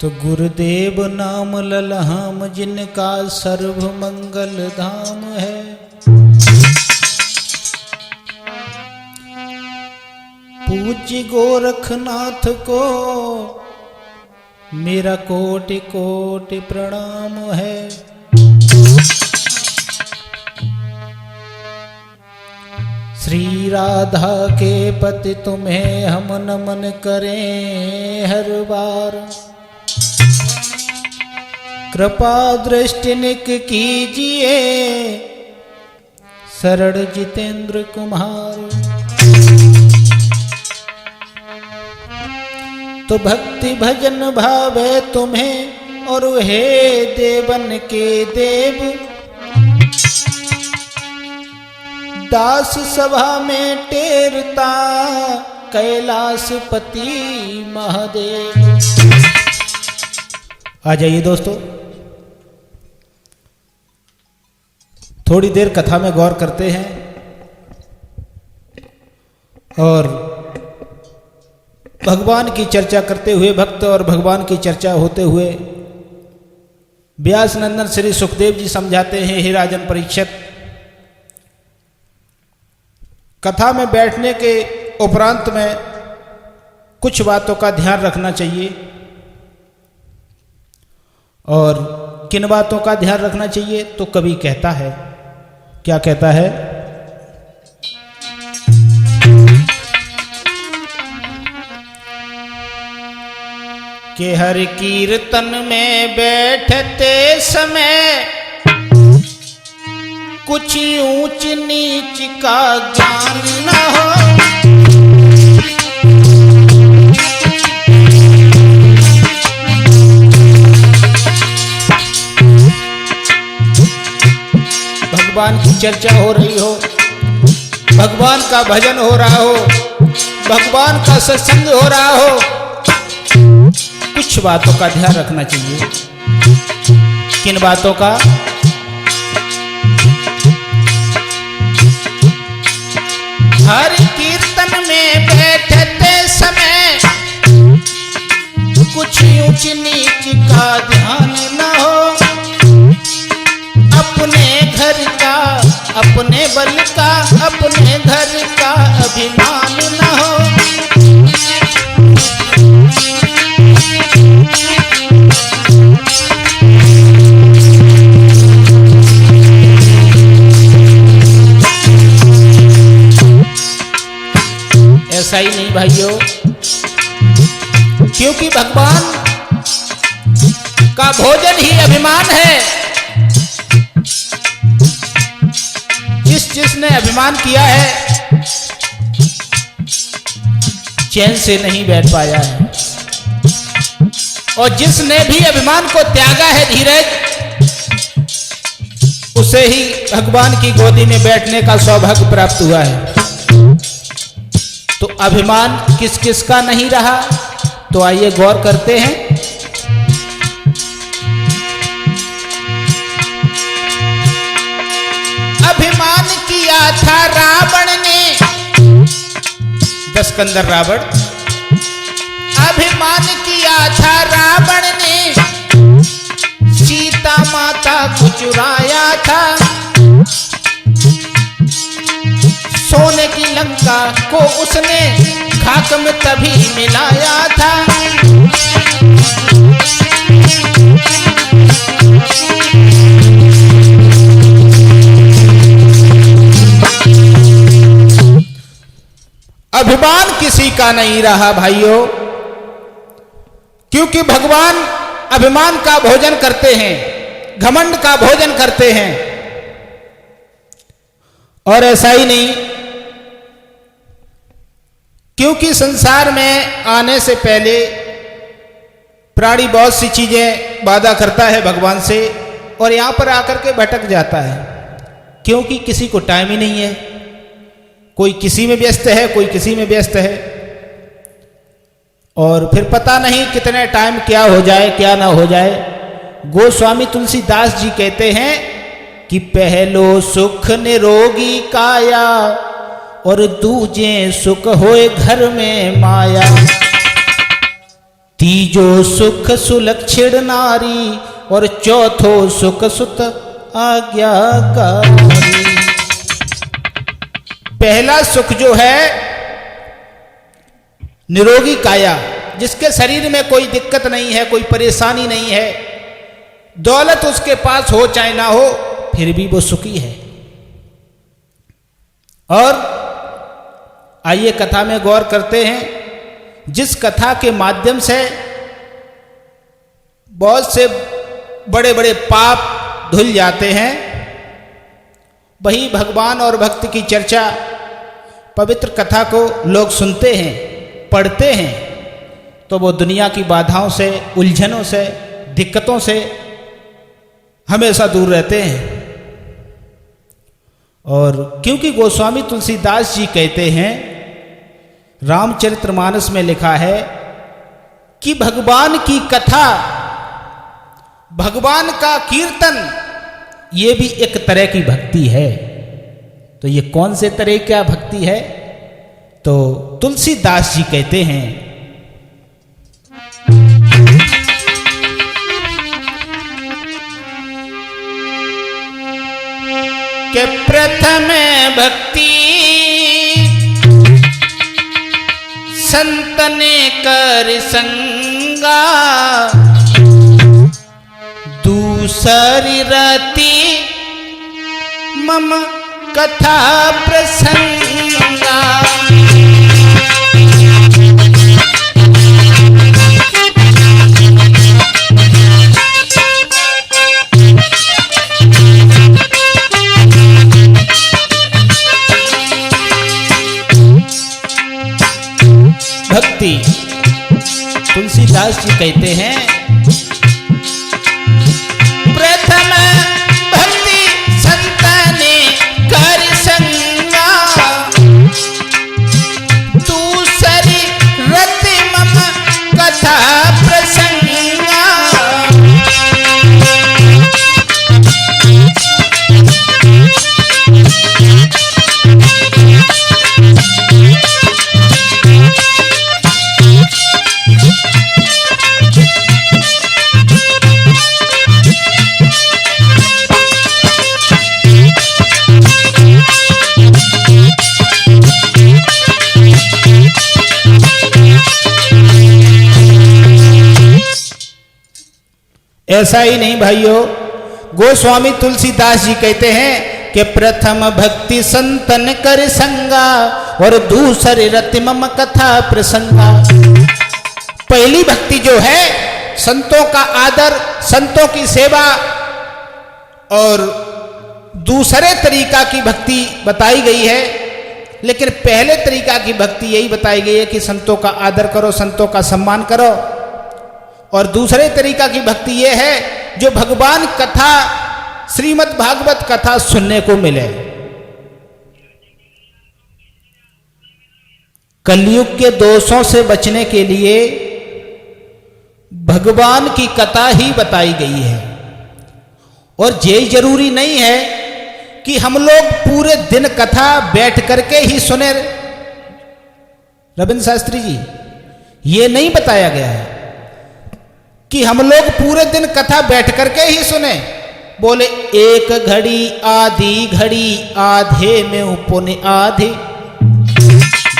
तो गुरुदेव नाम ललहाम जिनका सर्व मंगल धाम है। पूज्य गोरखनाथ को मेरा कोटि कोटि प्रणाम है। श्री राधा के पति तुम्हें हम नमन करें हर बार। कृपा दृष्टि निक कीजिए शरण जितेंद्र कुमार। तो भक्ति भजन भावे तुम्हें और हे देवन के देव। दास सभा में टेरता कैलाशपति महादेव। आ जाइए दोस्तों, थोड़ी देर कथा में गौर करते हैं और भगवान की चर्चा करते हुए, भक्त और भगवान की चर्चा होते हुए व्यास नंदन श्री सुखदेव जी समझाते हैं, हे राजन परीक्षित, कथा में बैठने के उपरांत में कुछ बातों का ध्यान रखना चाहिए। और किन बातों का ध्यान रखना चाहिए? तो कवि कहता है, क्या कहता है? कि हर कीर्तन में बैठते समय कुछ ऊंच नीच का ज्ञान न हो। भगवान की चर्चा हो रही हो, भगवान का भजन हो रहा हो, भगवान का सत्संग हो रहा हो, कुछ बातों का ध्यान रखना चाहिए। किन बातों का? हर कीर्तन में बैठते समय कुछ ऊंच नीच का ध्यान न हो। अपने घर का, अपने बल का, अपने घर का अभिमान न हो। ऐसा ही नहीं भाइयों, क्योंकि भगवान का भोजन ही अभिमान है। जिसने अभिमान किया है चैन से नहीं बैठ पाया है, और जिसने भी अभिमान को त्यागा है धीरज, उसे ही भगवान की गोदी में बैठने का सौभाग्य प्राप्त हुआ है। तो अभिमान किस किस का नहीं रहा? तो आइए गौर करते हैं। अभिमान किया था रावण ने, दशकंदर रावण। अभिमान किया था रावण ने, सीता माता को चुराया था। सोने की लंका को उसने खाक में तभी मिलाया था। अभिमान किसी का नहीं रहा भाइयों, क्योंकि भगवान अभिमान का भोजन करते हैं, घमंड का भोजन करते हैं। और ऐसा ही नहीं, क्योंकि संसार में आने से पहले प्राणी बहुत सी चीजें वादा करता है भगवान से, और यहां पर आकर के भटक जाता है, क्योंकि किसी को टाइम ही नहीं है। कोई किसी में व्यस्त है, कोई किसी में व्यस्त है, और फिर पता नहीं कितने टाइम क्या हो जाए क्या ना हो जाए। गोस्वामी तुलसीदास जी कहते हैं कि पहलो सुख निरोगी काया, और दूजे सुख होए घर में माया। तीजो सुख सुलक्षण नारी और चौथो सुख सुत आज्ञाकारी। पहला सुख जो है निरोगी काया, जिसके शरीर में कोई दिक्कत नहीं है, कोई परेशानी नहीं है, दौलत उसके पास हो चाहे ना हो फिर भी वो सुखी है। और आइए कथा में गौर करते हैं। जिस कथा के माध्यम से बहुत से बड़े बड़े पाप धुल जाते हैं, वही भगवान और भक्ति की चर्चा, पवित्र कथा को लोग सुनते हैं, पढ़ते हैं, तो वो दुनिया की बाधाओं से, उलझनों से, दिक्कतों से हमेशा दूर रहते हैं। और क्योंकि गोस्वामी तुलसीदास जी कहते हैं, रामचरितमानस में लिखा है कि भगवान की कथा, भगवान का कीर्तन, ये भी एक तरह की भक्ति है। तो ये कौन से तरह का भक्ति है? तो तुलसीदास जी कहते हैं कि प्रथम भक्ति संतने कर संगा, दूसरी रति मम कथा प्रसंगा। भक्ति तुलसीदास जी कहते हैं, प्रथम भक्ति संतने कर संगा, दूसरी रति मम कथा प्रसंगा। ऐसा ही नहीं भाइयों, गोस्वामी तुलसीदास जी कहते हैं कि प्रथम भक्ति संतन कर संगा और दूसरे रति मम कथा प्रसंगा। पहली भक्ति जो है संतों का आदर, संतों की सेवा, और दूसरे तरीका की भक्ति बताई गई है। लेकिन पहले तरीका की भक्ति यही बताई गई है कि संतों का आदर करो, संतों का सम्मान करो। और दूसरे तरीका की भक्ति यह है जो भगवान कथा, श्रीमद् भागवत कथा सुनने को मिले। कलयुग के दोषों से बचने के लिए भगवान की कथा ही बताई गई है। और ये जरूरी नहीं है कि हम लोग पूरे दिन कथा बैठ करके ही सुने। रविंद्र शास्त्री जी, ये नहीं बताया गया है कि हम लोग पूरे दिन कथा बैठ करके ही सुने। बोले एक घड़ी आधी घड़ी आधे में उपने आधे,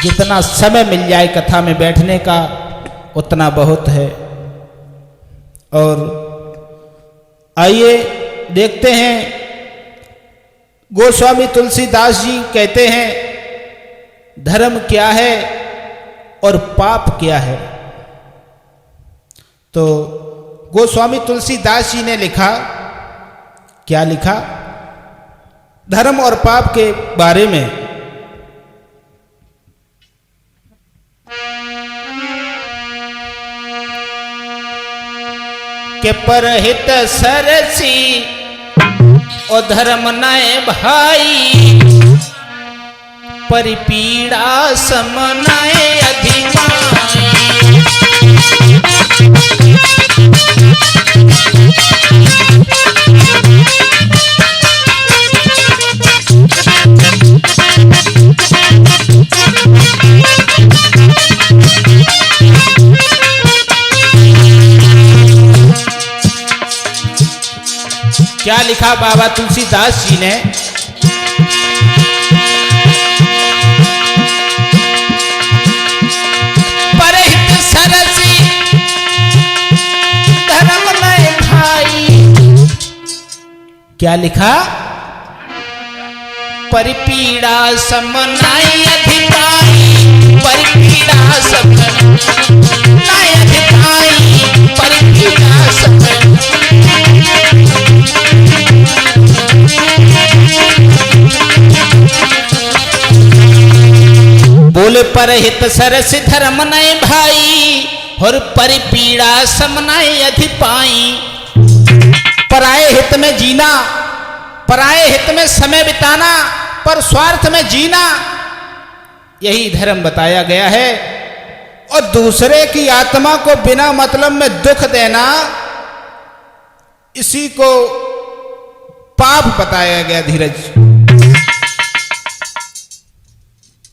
जितना समय मिल जाए कथा में बैठने का उतना बहुत है। और आइए देखते हैं, गोस्वामी तुलसीदास जी कहते हैं धर्म क्या है और पाप क्या है। तो गोस्वामी तुलसीदास जी ने लिखा, क्या लिखा धर्म और पाप के बारे में? के परहित सरसी और धर्म नए भाई, परिपीड़ा समनाए अधिमाई। क्या लिखा बाबा तुलसीदास जी ने? परहित सरसी धर्म नय भाई। क्या लिखा? परिपीड़ा सम नाय अधिकाई, परिपीड़ा सम नाय अधिकाई, परिपीड़ा सम। बोले परहित सरस धर्म नय भाई, और परिपीड़ा सम नाय अधिपाई। पराये हित में जीना, पराये हित में समय बिताना, पर स्वार्थ में जीना, यही धर्म बताया गया है। और दूसरे की आत्मा को बिना मतलब में दुख देना, इसी को पाप बताया गया। धीरज।